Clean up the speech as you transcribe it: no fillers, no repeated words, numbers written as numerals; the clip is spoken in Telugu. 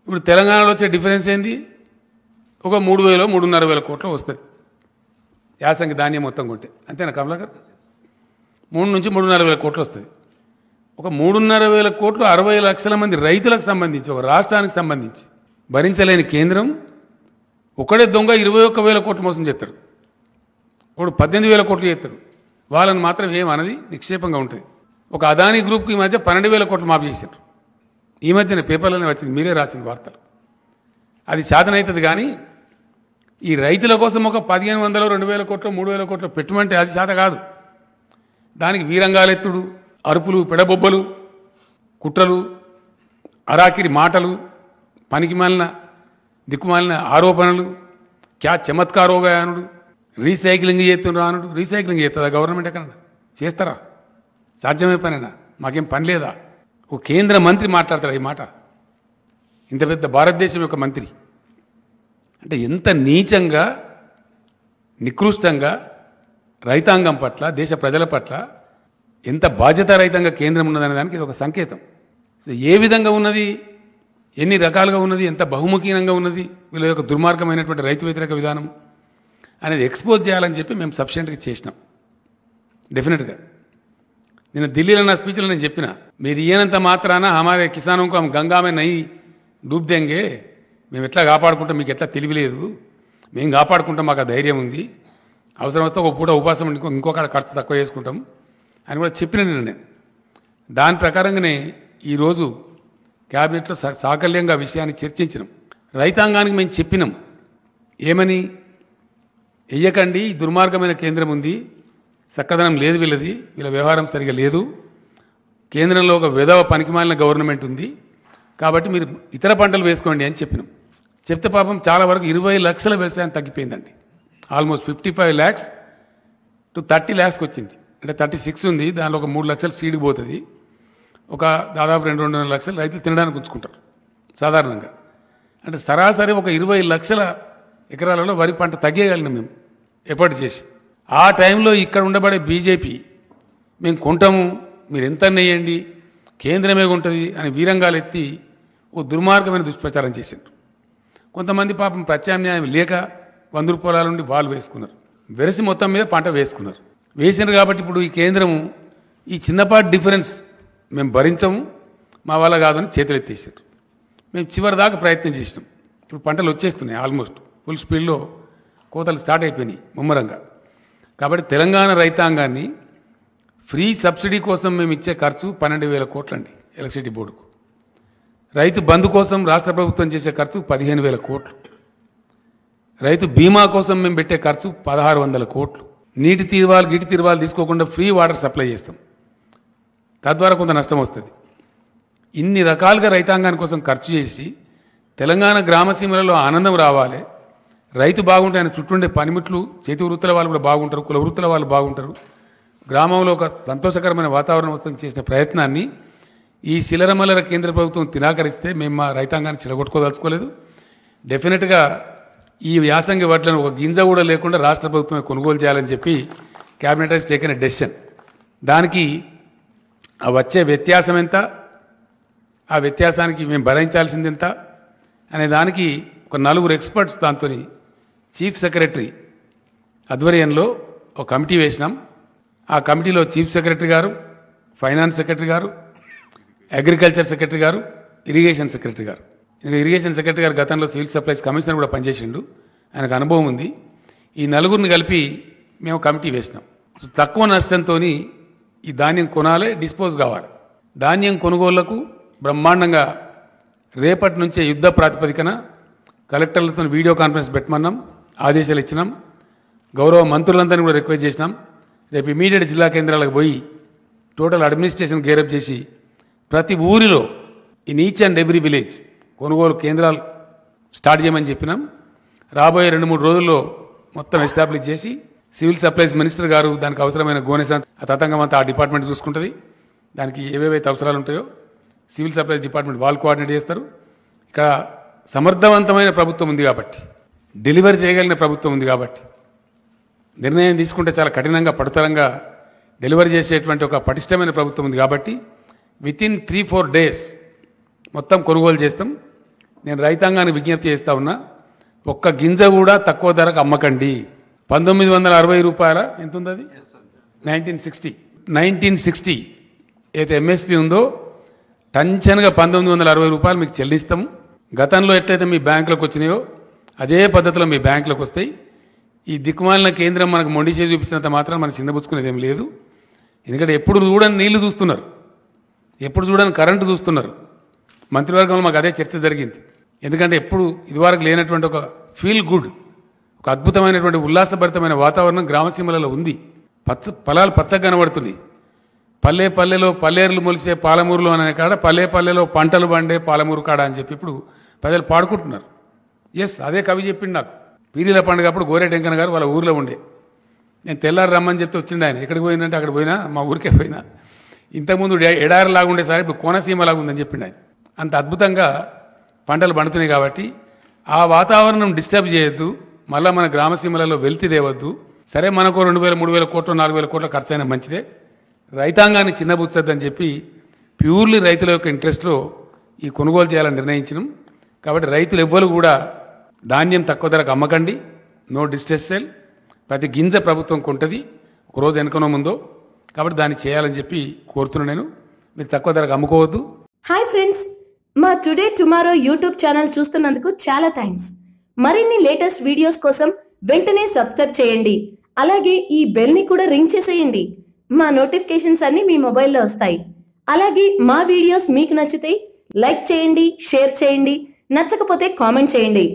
ఇప్పుడు తెలంగాణలో వచ్చే డిఫరెన్స్ ఏంది? ఒక 3,000 3,500 కోట్లు వస్తుంది యాసంగి ధాన్యం మొత్తం కొంటే. అంతేనా కమలాకర్? 3 నుంచి 3,500 కోట్లు వస్తుంది. ఒక 3,500 కోట్లు 60 లక్షల మంది రైతులకు సంబంధించి, ఒక రాష్ట్రానికి సంబంధించి భరించలేని కేంద్రం ఒకడే దొంగ 21,000 కోట్లు మోసం చేస్తాడు, ఒకడు 18,000 కోట్లు చేస్తాడు. వాళ్ళని మాత్రం ఏమన్నది నిక్షేపంగా ఉంటుంది. ఒక అదానీ గ్రూప్కి ఈ మధ్య 12,000 కోట్లు మాఫీ చేశారు. ఈ మధ్యన పేపర్లోనే వచ్చింది, మీరే రాసిన వార్తలు. అది శాతనవుతుంది. కానీ ఈ రైతుల కోసం ఒక 1,500 2,000 కోట్లు 3,000 కోట్లు పెట్టుమంటే అది శాత కాదు. దానికి వీరంగాలెత్తుడు, అరుపులు, పెడబొబ్బలు, కుట్రలు, అరాకిరి మాటలు, పనికిమాలిన దిక్కుమాలిన ఆరోపణలు, క్యా చమత్కారోగానుడు, రీసైక్లింగ్ చేస్తున్నారు అనుడు. రీసైక్లింగ్ చేస్తుందా గవర్నమెంట్? ఎక్కడ చేస్తారా? సాధ్యమే పనేనా? మాకేం పని లేదా? ఓ కేంద్ర మంత్రి మాట్లాడతారా ఈ మాట? ఇంత పెద్ద భారతదేశం యొక్క మంత్రి అంటే ఎంత నీచంగా, నికృష్టంగా రైతాంగం పట్ల, దేశ ప్రజల పట్ల ఎంత బాధ్యతారహితంగా కేంద్రం ఉన్నదనే దానికి ఇది ఒక సంకేతం. సో ఏ విధంగా ఉన్నది, ఎన్ని రకాలుగా ఉన్నది, ఎంత బహుముఖీనంగా ఉన్నది, వీళ్ళ యొక్క దుర్మార్గమైనటువంటి రైతు వ్యతిరేక విధానం అనేది ఎక్స్పోజ్ చేయాలని చెప్పి మేము సఫిషియెంట్గా చేసినాం. డెఫినెట్గా నేను ఢిల్లీలో నా స్పీచ్లో నేను చెప్పిన, మీరు ఇయ్యనంత మాత్రాన హమారే కిసానంకు హమ్ గంగామే నై డూబ్ దేంగే, మేము ఎట్లా కాపాడుకుంటాం, మీకు ఎట్లా తెలియలేదు, మేము కాపాడుకుంటాం, మాకు ఆ ధైర్యం ఉంది, అవసరం వస్తే ఒక పూట ఉపాసం ఇంకొక ఖర్చు తక్కువ చేసుకుంటాం అని కూడా చెప్పిన నేను. దాని ప్రకారంగానే ఈరోజు క్యాబినెట్లో సాకల్యంగా విషయాన్ని చర్చించినాం. రైతాంగానికి మేము చెప్పినాం ఏమని, వెయ్యకండి, దుర్మార్గమైన కేంద్రం ఉంది, చక్కదనం లేదు వీళ్ళది, వీళ్ళ వ్యవహారం సరిగా లేదు, కేంద్రంలో ఒక విధవ పనికిమాలిన గవర్నమెంట్ ఉంది, కాబట్టి మీరు ఇతర పంటలు వేసుకోండి అని చెప్పినాం. చెప్తే పాపం చాలా వరకు 20 లక్షల వ్యవసాయం తగ్గిపోయిందండి. ఆల్మోస్ట్ 55 lakhs to 30 lakhs వచ్చింది. అంటే 36 ఉంది, దానిలో ఒక 3 లక్షలు సీడ్కి పోతుంది, ఒక దాదాపు 2-2.5 లక్షలు రైతులు తినడానికి ఉంచుకుంటారు సాధారణంగా. అంటే సరాసరి ఒక 20 లక్షల ఎకరాలలో వరి పంట తగ్గేయగలిగినాం మేము ఎఫర్ట్ చేసి. ఆ టైంలో ఇక్కడ ఉండబడే బీజేపీ మేము కొంటాము, మీరు ఎంత నెయ్యండి, కేంద్రమే ఉంటుంది అని వీరంగాలు ఎత్తి ఓ దుర్మార్గమైన దుష్ప్రచారం చేశారు. కొంతమంది పాపం ప్రత్యామ్నాయం లేక 100 రూపాయల నుండి వాళ్ళు వేసుకున్నారు, వెరసి మొత్తం మీద పంట వేసుకున్నారు. వేసినారు కాబట్టి ఇప్పుడు ఈ కేంద్రము ఈ చిన్నపాటి డిఫరెన్స్ మేము భరించము, మా వల్ల కాదని చేతులు ఎత్తేసారు. మేము చివరి దాకా ప్రయత్నం చేసినాం. ఇప్పుడు పంటలు వచ్చేస్తున్నాయి, ఆల్మోస్ట్ ఫుల్ స్పీడ్లో కోతలు స్టార్ట్ అయిపోయినాయి ముమ్మరంగా. కాబట్టి తెలంగాణ రైతాంగాన్ని ఫ్రీ సబ్సిడీ కోసం మేము ఇచ్చే ఖర్చు 12,000 కోట్లండి ఎలక్ట్రిసిటీ బోర్డుకు. రైతు బంధు కోసం రాష్ట్ర ప్రభుత్వం చేసే ఖర్చు 15,000 కోట్లు. రైతు బీమా కోసం మేము పెట్టే ఖర్చు 1,600 కోట్లు. నీటి తీర్వాలు గిటి తీర్వాలు తీసుకోకుండా ఫ్రీ వాటర్ సప్లై చేస్తాం, తద్వారా కొంత నష్టం వస్తుంది. ఇన్ని రకాలుగా రైతాంగాని కోసం ఖర్చు చేసి తెలంగాణ గ్రామసీమలలో ఆనందం రావాలి, రైతు బాగుంటే ఆయన చుట్టూండే పనిముట్లు చేతి వృత్తుల వాళ్ళు కూడా బాగుంటారు, కుల వృత్తుల వాళ్ళు బాగుంటారు, గ్రామంలో ఒక సంతోషకరమైన వాతావరణం వస్తుంది చేసిన ప్రయత్నాన్ని ఈ శిలరమల్లర కేంద్ర ప్రభుత్వం తినాకరిస్తే మేము మా రైతాంగాన్ని చిలగొట్టుకోదలుచుకోలేదు. డెఫినెట్గా ఈ యాసంగి వడ్లను ఒక గింజ కూడా లేకుండా రాష్ట్ర ప్రభుత్వమే కొనుగోలు చేయాలని చెప్పి cabinet has taken a decision. దానికి ఆ వచ్చే వ్యత్యాసం ఎంత, ఆ వ్యత్యాసానికి మేము భరించాల్సింది ఎంత అనే దానికి ఒక 4 ఎక్స్పర్ట్స్ దాంతో చీఫ్ సెక్రటరీ ఆధ్వర్యంలో ఒక కమిటీ వేసినాం. ఆ కమిటీలో చీఫ్ సెక్రటరీ గారు, ఫైనాన్స్ సెక్రటరీ గారు, అగ్రికల్చర్ సెక్రటరీ గారు, ఇరిగేషన్ సెక్రటరీ గారు. ఇరిగేషన్ సెక్రటరీ గారు గతంలో సివిల్ సప్లైస్ కమిషనర్ కూడా పనిచేసిండు, ఆయనకు అనుభవం ఉంది. ఈ 4గురిని కలిపి మేము కమిటీ వేసినాం. తక్కువ నష్టంతో ఈ ధాన్యం కొనాలి, డిస్పోజ్ కావాలి. ధాన్యం కొనుగోళ్లకు బ్రహ్మాండంగా రేపటి నుంచే యుద్ధ ప్రాతిపదికన కలెక్టర్లతో వీడియో కాన్ఫరెన్స్ పెట్టమన్నాం, ఆదేశాలు ఇచ్చినాం. గౌరవ మంత్రులందరినీ కూడా రిక్వెస్ట్ చేసినాం. రేపు ఇమీడియట్ జిల్లా కేంద్రాలకు పోయి టోటల్ అడ్మినిస్ట్రేషన్ గేరప్ చేసి ప్రతి ఊరిలో in each and every village కొనుగోలు కేంద్రాలు స్టార్ట్ చేయమని చెప్పినాం. రాబోయే 2-3 రోజుల్లో మొత్తం ఎస్టాబ్లిష్ చేసి సివిల్ సప్లైస్ మినిస్టర్ గారు దానికి అవసరమైన గోనెసా ఆ తతంగం అంతా ఆ డిపార్ట్మెంట్ చూసుకుంటుంది. దానికి ఏవేవైతే అవసరాలు ఉంటాయో సివిల్ సప్లైస్ డిపార్ట్మెంట్ వాళ్ళు కోఆర్డినేట్ చేస్తారు. ఇక్కడ సమర్థవంతమైన ప్రభుత్వం ఉంది కాబట్టి, డెలివరీ చేయగలిగిన ప్రభుత్వం ఉంది కాబట్టి, నిర్ణయం తీసుకుంటే చాలా కఠినంగా పడతరంగా డెలివరీ చేసేటువంటి ఒక పటిష్టమైన ప్రభుత్వం ఉంది కాబట్టి వితిన్ 3-4 days మొత్తం కొనుగోలు చేస్తాం. నేను రైతాంగానికి విజ్ఞప్తి చేస్తా ఉన్నా, ఒక్క గింజ కూడా తక్కువ ధరకు అమ్మకండి. 1960 రూపాయల ఎంత ఉంది అది? 1960 అయితే ఎంఎస్పి ఉందో టంచన్గా 1960 రూపాయలు మీకు చెల్లిస్తాము. గతంలో ఎట్లయితే మీ బ్యాంకులకు వచ్చినాయో అదే పద్ధతిలో మీ బ్యాంకులకు వస్తాయి. ఈ దిక్కుమాలిన కేంద్రం మనకు మొండి చేసి చూపించినంత మాత్రం మనం చిన్నబుచ్చుకునేది ఏం లేదు. ఎందుకంటే ఎప్పుడు చూడని నీళ్లు చూస్తున్నారు, ఎప్పుడు చూడని కరెంటు చూస్తున్నారు. మంత్రివర్గంలో మాకు అదే చర్చ జరిగింది. ఎందుకంటే ఎప్పుడు ఇదివరకు లేనటువంటి ఒక ఫీల్ గుడ్, ఒక అద్భుతమైనటువంటి ఉల్లాసభరితమైన వాతావరణం గ్రామసీమలలో ఉంది. పొలాలు పచ్చగా కనబడుతున్నాయి. పల్లె పల్లెలో పల్లేరులు మొలిసే పాలమూరులో అనే కాడ పల్లె పల్లెలో పంటలు పండే పాలమూరు కాడ అని చెప్పి ఇప్పుడు ప్రజలు పాడుకుంటున్నారు. ఎస్, అదే కవి చెప్పిండు నాకు. పీరీల పండుగ అప్పుడు గోరే టెంకన్న గారు వాళ్ళ ఊర్లో ఉండే. నేను తెల్లారి రమ్మని చెప్తే వచ్చిండు ఆయన. ఎక్కడికి పోయిందంటే అక్కడ పోయినా, మా ఊరికే పోయినా. ఇంతకుముందు ఎడారిలాగా ఉండే సార్ ఇప్పుడు కోనసీమలాగా ఉందని చెప్పిండు ఆయన. అంత అద్భుతంగా పంటలు పండుతున్నాయి. కాబట్టి ఆ వాతావరణం డిస్టర్బ్ చేయొద్దు, మళ్ళీ మన గ్రామసీమలలో వెలితి తేవద్దు. సరే, మనకు 2,000, 3,000 కోట్లు, 4,000 కోట్ల ఖర్చు అయినా మంచిదే. రైతాంగాన్ని చిన్నబుచ్చొద్దని చెప్పి ప్యూర్లీ రైతుల యొక్క ఇంట్రెస్ట్లో ఈ కొనుగోలు చేయాలని నిర్ణయించినాం. కాబట్టి రైతులు ఎవ్వరు కూడా ధాన్యం తక్కువ ధరకు అమ్మకండి. No distress sale. ప్రతి గింజ ప్రభుత్వం కొంటది, ఒకరోజు వెనుకనో ముందో. కాబట్టి దాన్ని చేయాలని చెప్పి కోరుతున్నాను నేను. మీరు తక్కువ ధరకు అమ్ముకోవద్దు. హాయ్ ఫ్రెండ్స్, మా టుడే టుమారో యూట్యూబ్ ఛానల్ చూస్తున్నందుకు చాలా థ్యాంక్స్. మరిన్ని లేటెస్ట్ వీడియోస్ కోసం వెంటనే సబ్స్క్రైబ్ చేయండి. అలాగే ఈ బెల్ ని కూడా రింగ్ చేసేయండి. మా నోటిఫికేషన్స్ అన్ని మీ మొబైల్లో వస్తాయి. అలాగే మా వీడియోస్ మీకు నచ్చితే లైక్ చేయండి, షేర్ చేయండి, నచ్చకపోతే కామెంట్ చేయండి.